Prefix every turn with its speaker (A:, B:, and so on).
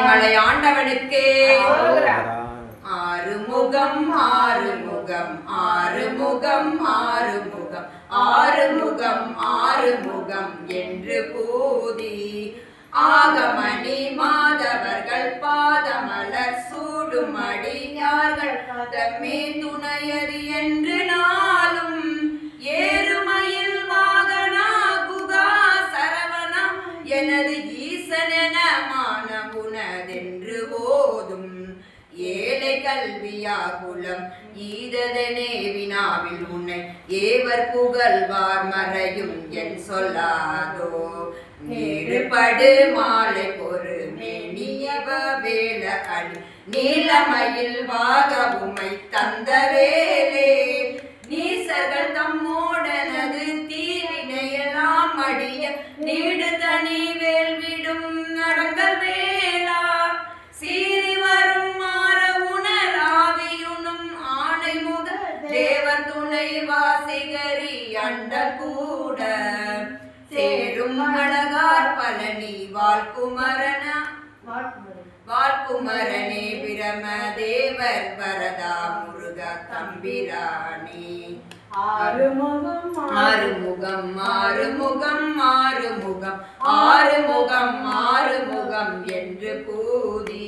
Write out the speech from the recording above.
A: ஆனைமலை ஆண்டவனுக்கு ஆறுமுகம் ஆறுமுகம் ஆறுமுகம் ஆறுமுகம் ஆறுமுகம் ஆறுமுகம் என்று கூதி ஆகமணி மாதவர்கள் பாதமலர் சூடுமடியார்கள் தம்மே துணையது என்று நாளும் ஏறுமையில் வாகனா குகா சரவணா எனது ஈசனென மானமுனதென்று ஓதும் ஏழை கல்வியாகுலம் ஈததனே வினாவில் உன்னை ஏவர் புகழ்வார் மறையும் என் சொல்லாதோ நீடுபடு மாலை பொறு மேனியவ வேல அடி நீலமயில் வாகவுமை தந்த வேலே நீசர்கள் தம்மோடனது தீவினையெல்லாம் அடிய நீடு தனி வேல்விடும் நடங்கள் வேளா சீறி வரும் மாற உணராவியுனும் ஆணை முதல் தேவர் துணை வாசிகரி அண்ட கூட சேரும் அழகார் பழனி வாழ்குமரன வாழ்குமரனே பிரம தேவர் வரதா முருக தம்பிரானே ஆறுமுகம் ஆறுமுகம் ஆறுமுகம் ஆறுமுகம் ஆறுமுகம் ஆறுமுகம் என்று கூதி